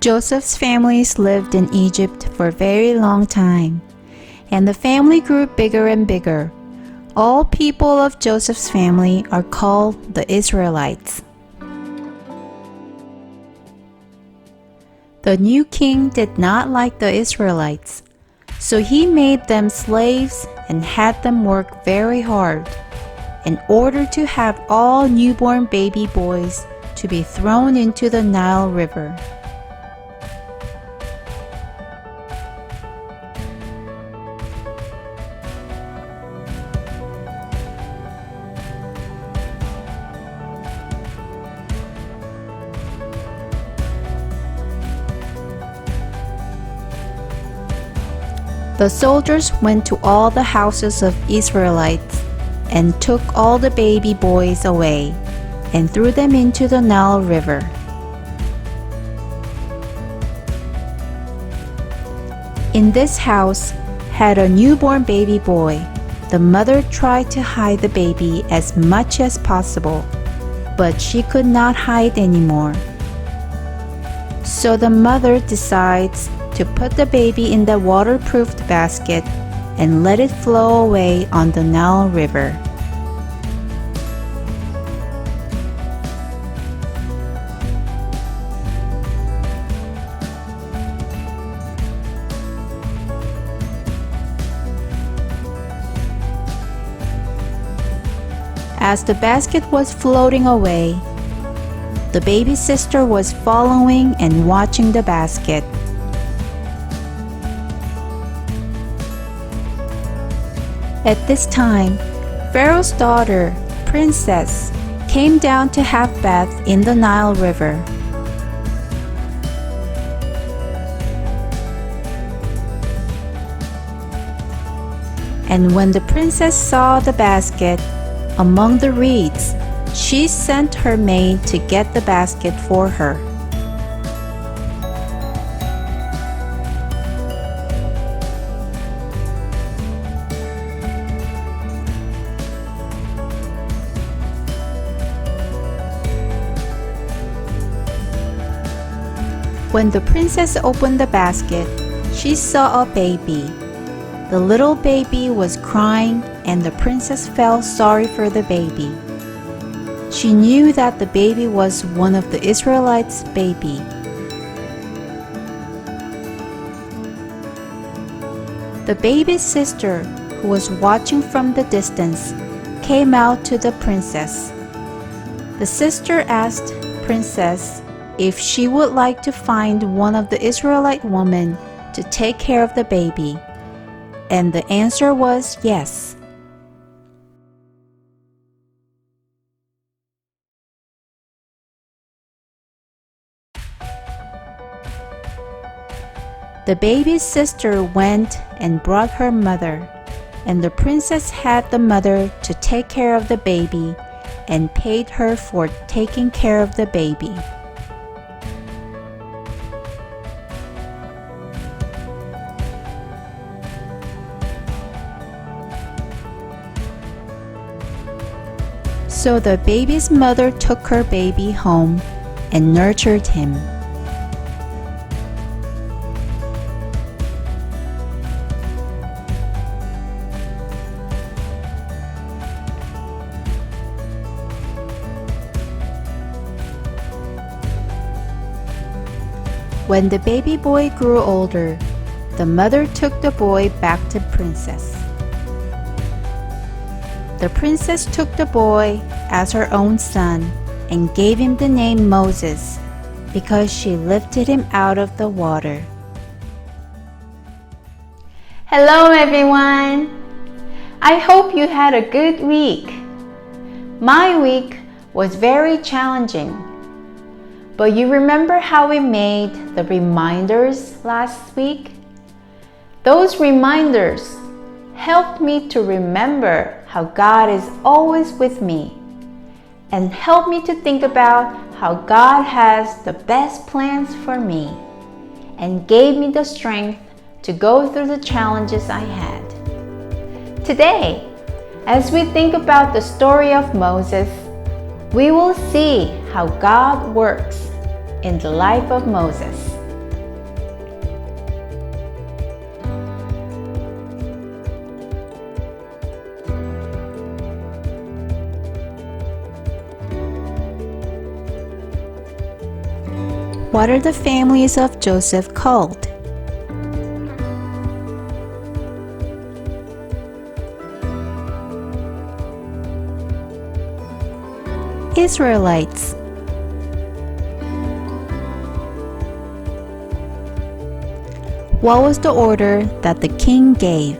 Joseph's families lived in Egypt for a very long time, and the family grew bigger and bigger. All people of Joseph's family are called the Israelites. The new king did not like the Israelites, so he made them slaves and had them work very hard in order to have all newborn baby boys to be thrown into the Nile River. The soldiers went to all the houses of Israelites and took all the baby boys away and threw them into the Nile River. In this house had a newborn baby boy. The mother tried to hide the baby as much as possible, but she could not hide anymore. So the mother decides to put the baby in the waterproofed basket and let it flow away on the Nile River. As the basket was floating away, the baby's sister was following and watching the basket. At this time, Pharaoh's daughter, Princess, came down to have bath in the Nile River. And when the princess saw the basket among the reeds, she sent her maid to get the basket for her. When the princess opened the basket, she saw a baby. The little baby was crying, and the princess felt sorry for the baby. She knew that the baby was one of the Israelites' baby. The baby's sister, who was watching from the distance, came out to the princess. The sister asked Princess if she would like to find one of the Israelite women to take care of the baby, and the answer was yes. The baby's sister went and brought her mother, and the princess had the mother to take care of the baby and paid her for taking care of the baby. So the baby's mother took her baby home and nurtured him. When the baby boy grew older, the mother took the boy back to Princess. The princess took the boy as her own son and gave him the name Moses because she lifted him out of the water. Hello everyone! I hope you had a good week. My week was very challenging. But you remember how we made the reminders last week? Those reminders helped me to remember how God is always with me and helped me to think about how God has the best plans for me and gave me the strength to go through the challenges I had. Today, as we think about the story of Moses, we will see how God works in the life of Moses. What are the families of Joseph called? Israelites. What was the order that the king gave?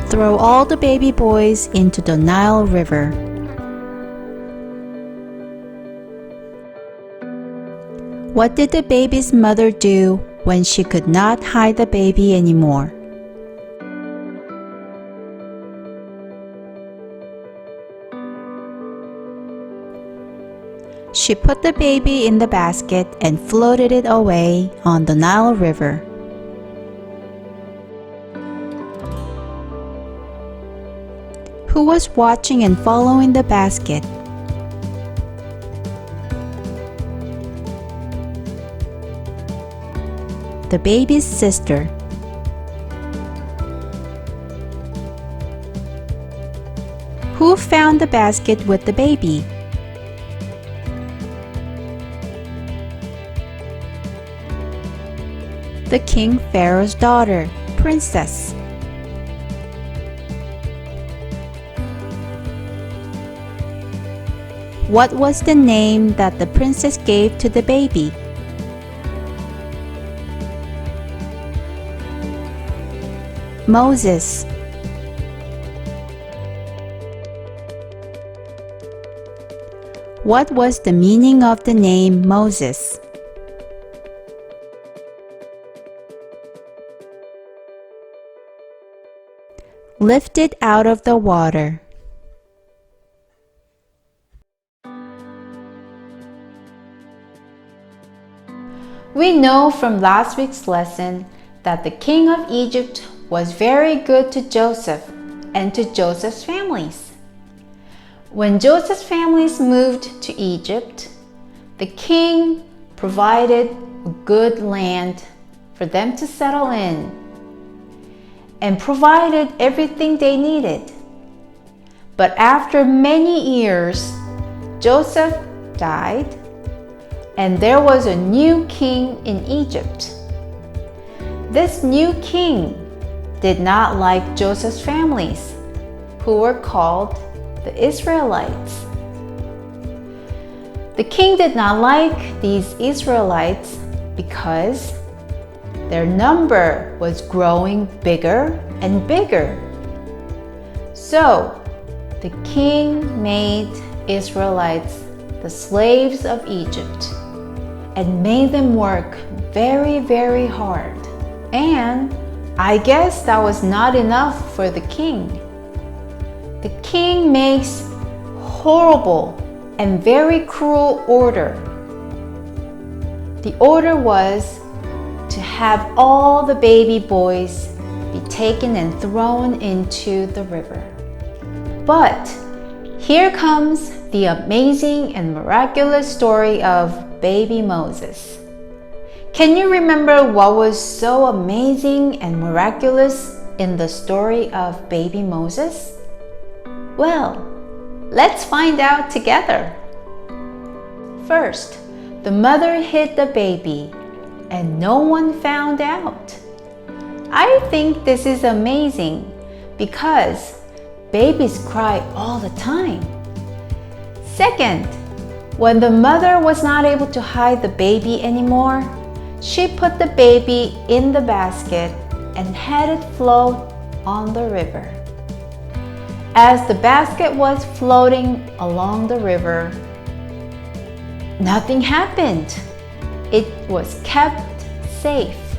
Throw all the baby boys into the Nile River. What did the baby's mother do when she could not hide the baby anymore? She put the baby in the basket and floated it away on the Nile River. Who was watching and following the basket? The baby's sister. Who found the basket with the baby? The King Pharaoh's daughter, Princess. What was the name that the princess gave to the baby? Moses. What was the meaning of the name Moses? Lifted out of the water. We know from last week's lesson that the king of Egypt was very good to Joseph and to Joseph's families. When Joseph's families moved to Egypt, the king provided a good land for them to settle in and provided everything they needed. But after many years, Joseph died, and there was a new king in Egypt. This new king did not like Joseph's families, who were called the Israelites. The king did not like these Israelites because their number was growing bigger and bigger. So the king made Israelites the slaves of Egypt and made them work very, very hard. And I guess that was not enough for the king. The king makes horrible and very cruel order. The order was to have all the baby boys be taken and thrown into the river. But here comes the amazing and miraculous story of baby Moses. Can you remember what was so amazing and miraculous in the story of baby Moses? Well, let's find out together. First, the mother hid the baby and no one found out. I think this is amazing because babies cry all the time. Second, when the mother was not able to hide the baby anymore, she put the baby in the basket and had it float on the river. As the basket was floating along the river, nothing happened. It was kept safe.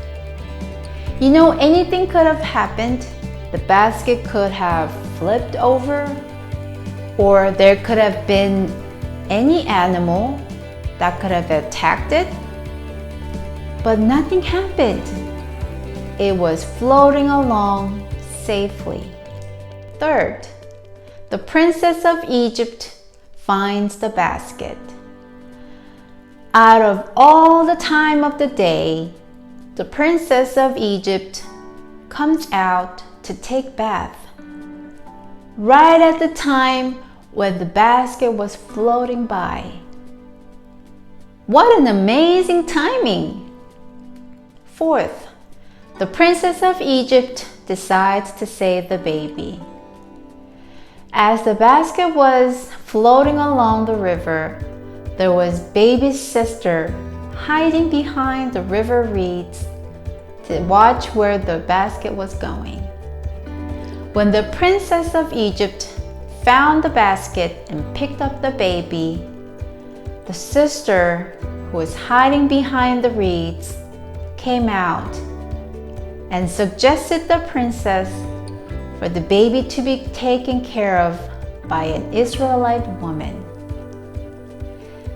You know, anything could have happened. The basket could have flipped over, or there could have been any animal that could have attacked it, but nothing happened. It was floating along safely. Third, the princess of Egypt finds the basket. Out of all the time of the day, the princess of Egypt comes out to take bath. right at the time when the basket was floating by. What an amazing timing! Fourth, the princess of Egypt decides to save the baby. As the basket was floating along the river, there was baby's sister hiding behind the river reeds to watch where the basket was going. When the princess of Egypt found the basket and picked up the baby, the sister who was hiding behind the reeds came out and suggested the princess for the baby to be taken care of by an Israelite woman.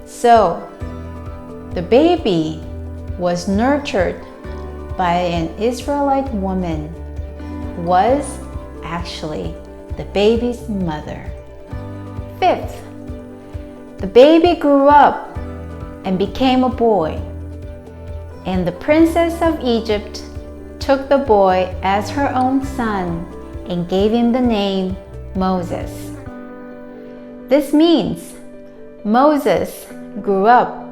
So, the baby was nurtured by an Israelite woman who was actually the baby's mother. Fifth, the baby grew up and became a boy, and the princess of Egypt took the boy as her own son and gave him the name Moses. This means Moses grew up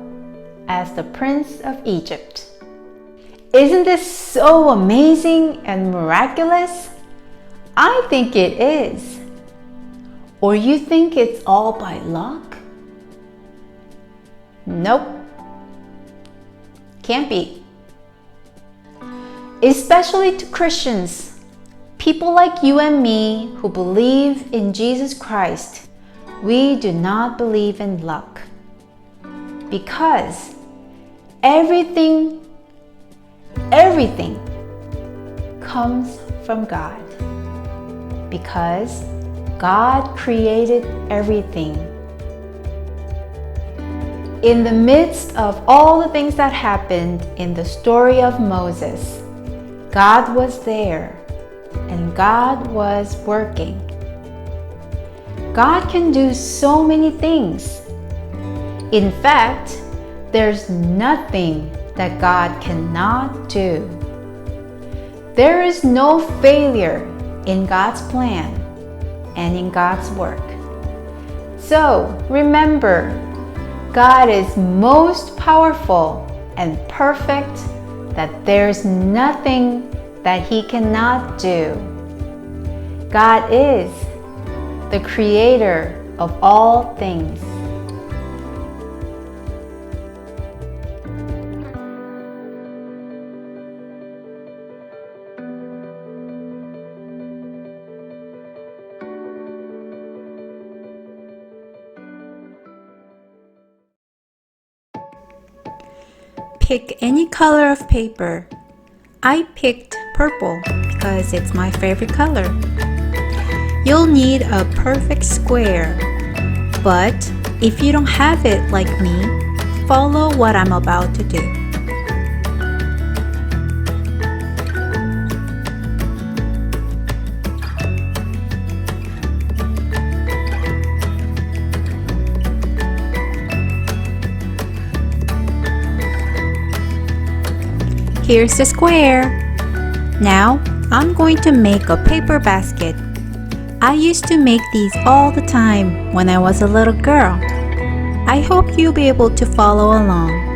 as the prince of Egypt. Isn't this so amazing and miraculous? I think it is. Or you think it's all by luck? Nope. Can't be. Especially to Christians, people like you and me who believe in Jesus Christ, we do not believe in luck. Because everything comes from God. Because God created everything. In the midst of all the things that happened in the story of Moses, God was there and God was working. God can do so many things. In fact, there's nothing that God cannot do. There is no failure in God's plan and in God's work. So remember, God is most powerful and perfect, that there's nothing that He cannot do. God is the creator of all things. Pick any color of paper. I picked purple because it's my favorite color. You'll need a perfect square, but if you don't have it like me, follow what I'm about to do. Here's the square. Now, I'm going to make a paper basket. I used to make these all the time when I was a little girl. I hope you'll be able to follow along.